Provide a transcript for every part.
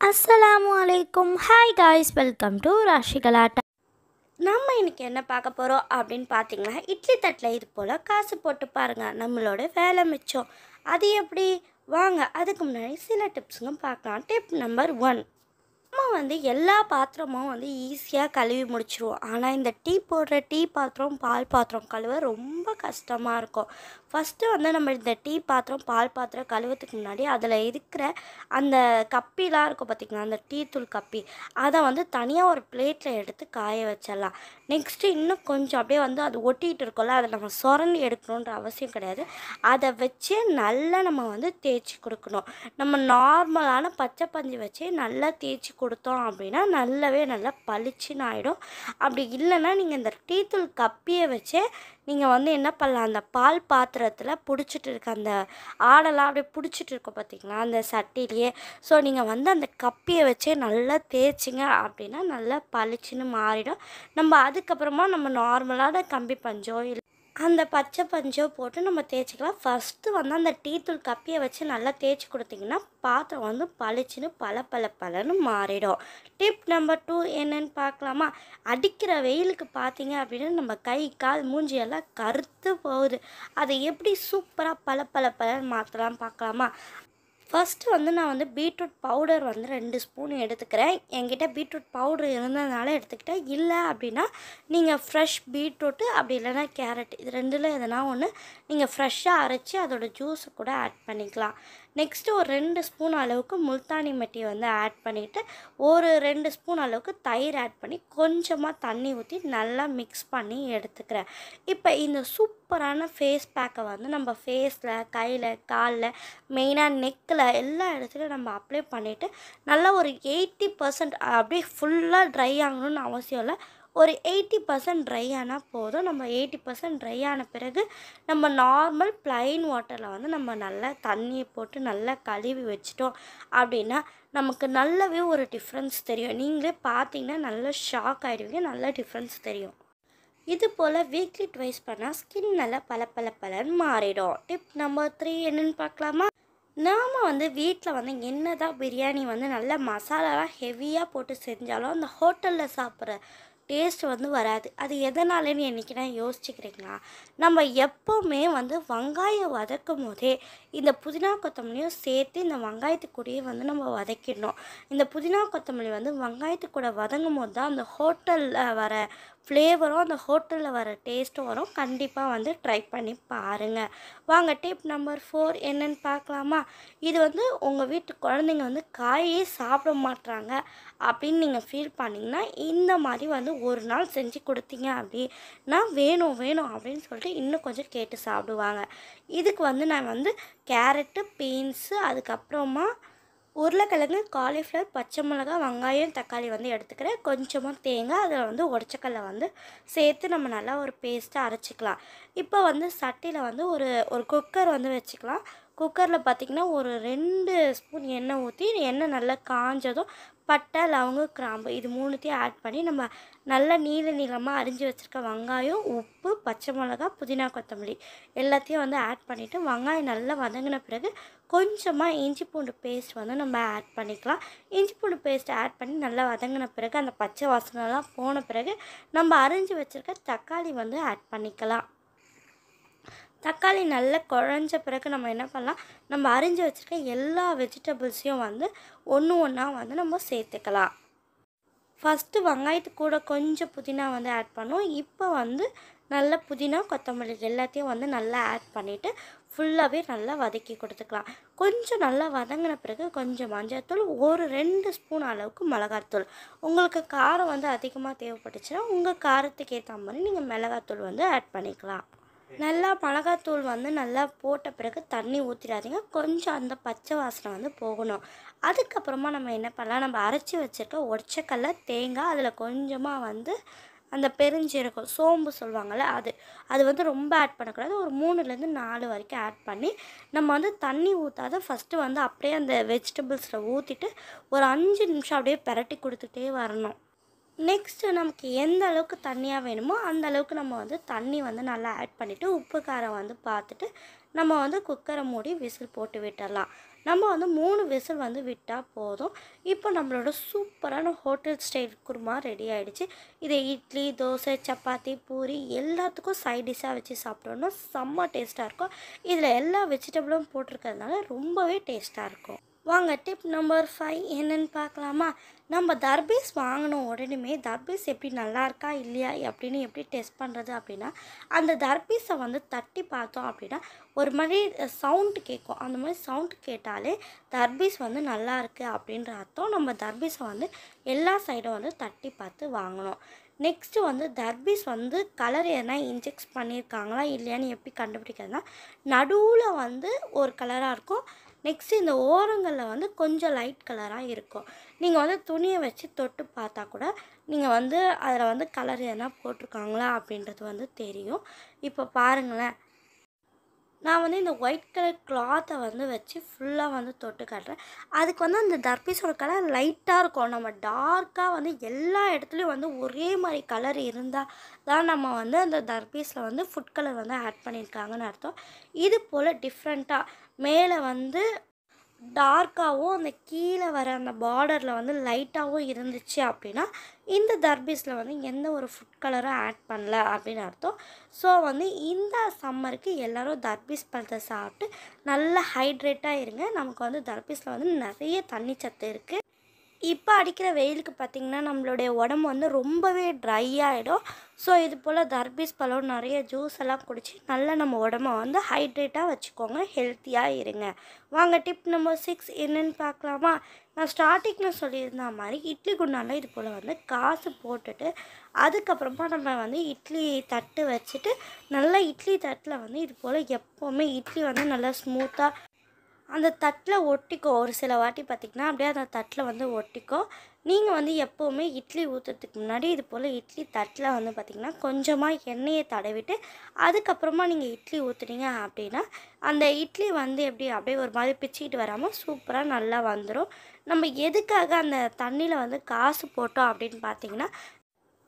அஸ்ஸலாமு அலைக்கும். Hi guys, welcome to Raashi கலாட்டா. நம்ம இன்றைக்கி என்ன பார்க்க போகிறோம் அப்படின்னு பார்த்தீங்கன்னா, இட்லி தட்டில் இது போல் காசு போட்டு பாருங்கள், நம்மளோட வேலை மிச்சம். அது எப்படி வாங்க, அதுக்கு முன்னாடி சில டிப்ஸுங்க பார்க்கலாம். டிப் நம்பர் 1, நம்ம எல்லா பாத்திரமும் ஈஸியாக கழுவி முடிச்சிருவோம். ஆனால் இந்த டீ போடுற டீ பாத்திரம், பால் பாத்திரம் கழுவ ரொம்ப கஷ்டமாக இருக்கும். ஃபஸ்ட்டு நம்ம இந்த டீ பாத்திரம், பால் பாத்திரம் கழுவுறதுக்கு முன்னாடி அதில் இருக்கிற அந்த கப்பிலாம் இருக்கும் பார்த்திங்களா, அந்த டீ தூள் கப்பி, அதை தனியாக ஒரு பிளேட்டில் எடுத்து காய வச்சிடலாம். நெக்ஸ்ட்டு இன்னும் கொஞ்சம் அப்படியே அது ஒட்டிகிட்டு இருக்கோம்ல, அதை நம்ம சுரண்டி எடுக்கணுன்ற அவசியம் கிடையாது. அதை வச்சு நல்லா நம்ம தேய்ச்சி கொடுக்கணும். நம்ம நார்மலான பச்சை பஞ்சு வச்சு நல்லா தேய்ச்சி கொடுத்தோம் அப்படின்னா நல்லா பளிச்சுன்னு ஆகிடும். அப்படி இல்லைன்னா நீங்கள் இந்த டீ தூள் கப்பியை வச்சே நீங்கள் என்ன பண்ணலாம், அந்த பால் பாத்திரத்தில் பிடிச்சிட்டு இருக்க அந்த ஆடெல்லாம் அப்படியே பிடிச்சிட்டு இருக்கோம் பார்த்திங்களா, அந்த சட்டிலேயே. ஸோ நீங்கள் அந்த கப்பியை வச்சே நல்லா தேய்ச்சிங்க அப்படின்னா நல்லா பளிச்சுன்னு மாறிடும். நம்ம அதுக்கப்புறமா நம்ம நார்மலான கம்பி பஞ்சோ இல்லை அந்த பச்சை பஞ்சோ போட்டு நம்ம தேய்ச்சிக்கலாம். ஃபஸ்ட்டு அந்த டீ தூள் கப்பியை வச்சு நல்லா தேய்ச்சி கொடுத்திங்கன்னா பாத்திரம் பளிச்சுன்னு பளன்னு மாறிடும். டிப் நம்பர் 2 என்னன்னு பார்க்கலாமா? அடிக்கிற வெயிலுக்கு பார்த்தீங்க அப்படின்னா நம்ம கை கால் மூஞ்சி எல்லாம் கருத்து போகுது. அதை எப்படி சூப்பராக பளன்னு மாற்றலாம் பார்க்கலாமா? ஃபஸ்ட்டு நான் பீட்ரூட் பவுடர் 2 ஸ்பூன் எடுத்துக்கிறேன். என்கிட்ட பீட்ரூட் பவுடர் இருந்ததுனால எடுத்துக்கிட்டேன். இல்லை அப்படின்னா நீங்கள் ஃப்ரெஷ் பீட்ரூட்டு அப்படி இல்லைன்னா கேரட், இது ரெண்டில் எதனா ஒன்று நீங்கள் ஃப்ரெஷ்ஷாக அரைச்சி அதோட ஜூஸை கூட ஆட் பண்ணிக்கலாம். நெக்ஸ்ட்டு ஒரு 2 ஸ்பூன் அளவுக்கு முல்தானி மெட்டி ஆட் பண்ணிவிட்டு ஒரு 2 ஸ்பூன் அளவுக்கு தயிர் ஆட் பண்ணி கொஞ்சமாக தண்ணி ஊற்றி நல்லா மிக்ஸ் பண்ணி எடுத்துக்கிறேன். இப்போ இந்த சூப்பரான ஃபேஸ் பேக்கை நம்ம ஃபேஸில், கையில், காலில், மெயினாக நெக்கில் எல்லா இடத்துலையும் நம்ம அப்ளை பண்ணிவிட்டு நல்லா ஒரு 80% அப்படியே ஃபுல்லாக ட்ரை ஆகணும்னு அவசியம் இல்லை. ஒரு 80% ட்ரை ஆனால் போதும். நம்ம 80% ட்ரை ஆன பிறகு நம்ம நார்மல் ப்ளைன் வாட்டரில் நம்ம நல்லா தண்ணியை போட்டு நல்லா கழுவி வச்சிட்டோம் அப்படின்னா நமக்கு நல்லாவே ஒரு டிஃப்ரென்ஸ் தெரியும். நீங்களே பார்த்தீங்கன்னா நல்லா ஷாக் ஆகிடுவீங்க, நல்லா டிஃப்ரென்ஸ் தெரியும். இது போல் வீக்லி ட்வைஸ் பண்ணால் ஸ்கின் நல்லா பளன்னு மாறிடும். டிப் நம்பர் 3 என்னென்னு பார்க்கலாமா? நாம் வீட்டில் என்ன தான் பிரியாணி நல்லா மசாலாலாம் ஹெவியாக போட்டு செஞ்சாலும் அந்த ஹோட்டலில் சாப்பிட்ற டேஸ்ட் வராது. அது எதனாலன்னு என்றைக்குனா யோசிச்சுக்கிறீங்களா? நம்ம எப்போவுமே வெங்காயம் வதக்கும் போதே இந்த புதினா கொத்தமல்லியும் சேர்த்து இந்த வெங்காயத்துக்கூடயே நம்ம வதக்கிடணும். இந்த புதினா கொத்தமல்லி வெங்காயத்துக்கு கூட வதங்கும் போது தான் அந்த ஹோட்டலில் வர ஃப்ளேவரும் அந்த ஹோட்டலில் வர டேஸ்ட்டும் வரும். கண்டிப்பாக ட்ரை பண்ணி பாருங்கள். வாங்க டிப் நம்பர் 4 என்னென்னு பார்க்கலாமா? இது உங்கள் வீட்டு குழந்தைங்க காயே சாப்பிட மாட்றாங்க அப்படின்னு நீங்கள் ஃபீல் பண்ணிங்கன்னா இந்த மாதிரி ஒரு நாள் செஞ்சு கொடுத்தீங்க அப்படின்னா வேணும் அப்படின்னு சொல்லிட்டு இன்னும் கொஞ்சம் கேட்டு சாப்பிடுவாங்க. இதுக்கு நான் கேரட்டு, பீன்ஸு, அதுக்கப்புறமா உருளைக்கிழங்கு, காலிஃப்ளவர், பச்சை மிளகாய், வெங்காயம், தக்காளி எடுத்துக்கிறேன். கொஞ்சமாக தேங்காய், அதில் உடச்சக்கல்லை சேர்த்து நம்ம நல்லா ஒரு பேஸ்ட்டாக அரைச்சிக்கலாம். இப்போ சட்டியில் ஒரு குக்கர் வச்சுக்கலாம். குக்கரில் பார்த்திங்கன்னா ஒரு 2 ஸ்பூன் எண்ணெய் ஊற்றி எண்ணெய் நல்லா காஞ்சதும் பட்டை, லவங்கம், கிராம்பு இது 3த்தையும் ஆட் பண்ணி நம்ம நல்லா நீளமாக அரிஞ்சு வச்சுருக்க வெங்காயம், உப்பு, பச்சை மிளகா, புதினா கொத்தமல்லி எல்லாத்தையும் ஆட் பண்ணிவிட்டு வெங்காயம் நல்லா வதங்கின பிறகு கொஞ்சமாக இஞ்சி பூண்டு பேஸ்ட் நம்ம ஆட் பண்ணிக்கலாம். இஞ்சி பூண்டு பேஸ்ட் ஆட் பண்ணி நல்லா வதங்கின பிறகு அந்த பச்சை வாசனைலாம் போன பிறகு நம்ம அரிஞ்சு வச்சுருக்க தக்காளி ஆட் பண்ணிக்கலாம். தக்காளி நல்லா குழஞ்ச பிறகு நம்ம என்ன பண்ணலாம், நம்ம அரிஞ்சு வச்சுருக்க எல்லா வெஜிடபிள்ஸையும் ஒன்று ஒன்றா நம்ம சேர்த்துக்கலாம். ஃபஸ்ட்டு வெங்காயத்துக்கு கூட கொஞ்சம் புதினா ஆட் பண்ணோம். இப்போ நல்ல புதினா, கொத்தமல்லி எல்லாத்தையும் நல்லா ஆட் பண்ணிவிட்டு ஃபுல்லாகவே நல்லா வதக்கி கொடுத்துக்கலாம். கொஞ்சம் நல்லா வதங்கின பிறகு கொஞ்சம் மஞ்சள்தூள், ஒரு 2 ஸ்பூன் அளவுக்கு மிளகாத்தூள். உங்களுக்கு காரம் அதிகமாக தேவைப்பட்டுச்சுன்னா உங்கள் காரத்துக்கு ஏற்ற மாதிரி நீங்கள் மிளகாத்தூள் ஆட் பண்ணிக்கலாம். நல்லா மிளகாத்தூள் நல்லா போட்ட பிறகு தண்ணி ஊற்றிடாதீங்க. கொஞ்சம் அந்த பச்சை வாசனை போகணும். அதுக்கப்புறமா நம்ம என்ன பண்ணலாம், நம்ம அரைச்சி வச்சுருக்க ஒடச்சக்கல்ல, தேங்காய், அதில் கொஞ்சமாக அந்த பெருஞ்சீரகம், சோம்பு சொல்லுவாங்கள்ல, அது ரொம்ப ஆட் பண்ணக்கூடாது. ஒரு 3லேருந்து 4 வரைக்கும் ஆட் பண்ணி நம்ம தண்ணி ஊற்றாத ஃபஸ்ட்டு அப்படியே அந்த வெஜிடபிள்ஸில் ஊற்றிட்டு ஒரு 5 நிமிஷம் அப்படியே பிரட்டி கொடுத்துட்டே வரணும். நெக்ஸ்ட்டு நமக்கு எந்த அளவுக்கு தண்ணியாக வேணுமோ அந்த அளவுக்கு நம்ம தண்ணி நல்லா ஆட் பண்ணிவிட்டு உப்பு காரம் பார்த்துட்டு நம்ம குக்கரை மூடி விசில் போட்டு விட்டுடலாம். நம்ம வந்து 3 விசில் வந்து விட்டால் போதும். இப்போ நம்மளோட சூப்பரான ஹோட்டல் ஸ்டைல் குருமா ரெடி ஆகிடுச்சு. இதை இட்லி, தோசை, சப்பாத்தி, பூரி எல்லாத்துக்கும் சைட் டிஷ்ஷாக வச்சு சாப்பிட்டோன்னா செம்ம டேஸ்ட்டாக இருக்கும். இதில் எல்லா வெஜிடபிளும் போட்டிருக்கிறதுனால ரொம்பவே டேஸ்ட்டாக இருக்கும். வாங்க டிப் நம்பர் 5 என்னென்னு பார்க்கலாமா? நம்ம தர்பீஸ் வாங்கின உடனே தர்பீஸ் எப்படி நல்லா இருக்கா இல்லையா அப்படின்னு எப்படி டெஸ்ட் பண்ணுறது அப்படின்னா, அந்த தர்பீஸை வந்து தட்டி பார்த்தோம் அப்படின்னா ஒரு மாதிரி சவுண்டு கேட்கும். அந்த மாதிரி சவுண்டு கேட்டாலே தர்பீஸ் வந்து நல்லா இருக்குது அப்படின்ற அர்த்தம். நம்ம தர்பீஸை வந்து எல்லா சைடும் வந்து தட்டி பார்த்து வாங்கணும். நெக்ஸ்ட்டு வந்து தர்பீஸ் வந்து கலர் எதனா இன்ஜெக்ட் பண்ணியிருக்காங்களா இல்லையான்னு எப்படி கண்டுபிடிக்கிறதுனா, நடுவில் வந்து ஒரு கலராக இருக்கும். நெக்ஸ்ட்டு இந்த ஓரங்களில் வந்து கொஞ்சம் லைட் கலராக இருக்கும். நீங்கள் வந்து துணியை வச்சு தொட்டு பார்த்தா கூட நீங்கள் வந்து அதில் வந்து கலர் எதனா போட்டிருக்காங்களா அப்படின்றது வந்து தெரியும். இப்போ பாருங்களேன், நான் வந்து இந்த ஒயிட் கலர் கிளாத்தை வந்து வச்சு ஃபுல்லாக வந்து தொட்டு காட்டுறேன். அதுக்கு வந்து அந்த தர்பீஸோட கலர் லைட்டாக இருக்கும். நம்ம டார்க்காக வந்து எல்லா இடத்துலையும் வந்து ஒரே மாதிரி கலர் இருந்தால் தான் நம்ம வந்து அந்த தர்பீஸில் வந்து ஃபுட் கலர் வந்து ஆட் பண்ணியிருக்காங்கன்னு அர்த்தம். இது போல் டிஃப்ரெண்ட்டாக மேலே வந்து டார்க்காகவும் அந்த கீழே வர அந்த பார்டரில் வந்து லைட்டாகவும் இருந்துச்சு அப்படின்னா இந்த தர்பீஸில் வந்து எந்த ஒரு ஃபுட் கலரும் ஆட் பண்ணல அப்படின்னு அர்த்தம். ஸோ வந்து இந்த சம்மருக்கு எல்லோரும் தர்பீஸ் பழத்தை சாப்பிட்டு நல்லா ஹைட்ரேட்டாக இருங்க. நமக்கு வந்து தர்பீஸில் வந்து நிறைய தண்ணி சத்து இருக்குது. இப்போ அடிக்கிற வெயிலுக்கு பார்த்திங்கன்னா நம்மளுடைய உடம்பு வந்து ரொம்பவே ட்ரை ஆகிடும். ஸோ இது போல் தர்பீஸ் பழம் நிறைய ஜூஸ் எல்லாம் குடித்து நல்லா நம்ம உடம்ப வந்து ஹைட்ரேட்டாக வச்சுக்கோங்க, ஹெல்த்தியாக இருங்க. வாங்க டிப் நம்பர் 6 என்னென்னு பார்க்கலாமா? நான் ஸ்டார்டிங்கில் சொல்லியிருந்த மாதிரி இட்லி குண்டானில் இது போல் வந்து காசு போட்டுட்டு அதுக்கப்புறமா நம்ம வந்து இட்லி தட்டு வச்சுட்டு நல்லா இட்லி தட்டில் வந்து இது போல் எப்போவுமே இட்லி வந்து நல்லா ஸ்மூத்தாக அந்த தட்டில் ஒட்டிக்கும். ஒரு சில வாட்டி பார்த்திங்கன்னா அப்படியே அந்த தட்டில் வந்து ஒட்டிக்கும். நீங்கள் வந்து எப்போவுமே இட்லி ஊற்றுறதுக்கு முன்னாடி இது போல் இட்லி தட்டில் வந்து பார்த்திங்கன்னா கொஞ்சமாக எண்ணெயை தடவிட்டு அதுக்கப்புறமா நீங்கள் இட்லி ஊற்றுனீங்க அப்படின்னா அந்த இட்லி வந்து அப்படியே ஒரு மாதிரி பிச்சுக்கிட்டு வராமல் சூப்பராக நல்லா வந்துடும். நம்ம எதுக்காக அந்த தண்ணியில் வந்து காசு போட்டோம் அப்படின்னு பார்த்திங்கன்னா,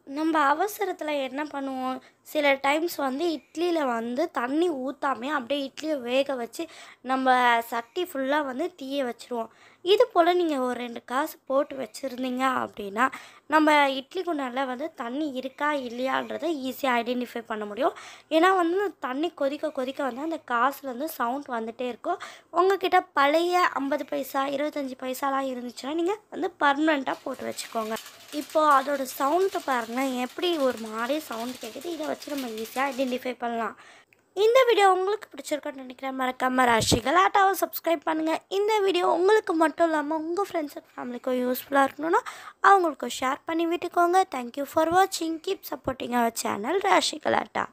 நம்ம அவசரத்தில் என்ன பண்ணுவோம், சில டைம்ஸ் வந்து இட்லியில் வந்து தண்ணி ஊற்றாமே அப்படியே இட்லியை வேக வச்சு நம்ம சட்டி ஃபுல்லாக வந்து தீய வச்சுருவோம். இது போல் நீங்கள் ஒரு 2 காசு போட்டு வச்சுருந்தீங்க அப்படின்னா நம்ம இட்லி குண்டானில் வந்து தண்ணி இருக்கா இல்லையான்றதை ஈஸியாக ஐடென்டிஃபை பண்ண முடியும். ஏன்னா வந்து தண்ணி கொதிக்க கொதிக்க வந்து அந்த காசில் வந்து சவுண்ட் வந்துகிட்டே இருக்கும். உங்கள்கிட்ட பழைய 50 பைசா 25 பைசாலாம் இருந்துச்சுன்னா நீங்கள் வந்து பர்மனெண்ட்டாக போட்டு வச்சுக்கோங்க. இப்போது அதோட சவுண்டு பாருங்கள், எப்படி ஒரு மாதிரி சவுண்ட் கேட்குது. இதை வச்சு நம்ம ஈஸியாக ஐடென்டிஃபை பண்ணலாம். இந்த வீடியோ உங்களுக்கு பிடிச்சிருக்குன்னு நினைக்கிறேன். மறக்காமல் ராஷி கலாட்டாவை சப்ஸ்கிரைப் பண்ணுங்கள். இந்த வீடியோ உங்களுக்கு மட்டும் இல்லாமல் உங்கள் ஃப்ரெண்ட்ஸ் அண்ட் ஃபேமிலிக்கும் யூஸ்ஃபுல்லாக இருக்கணும்னா அவங்களுக்கும் ஷேர் பண்ணி விட்டுக்கோங்க. தேங்க்யூ ஃபார் வாட்சிங். Keep supporting our channel Rashi கலாட்டா.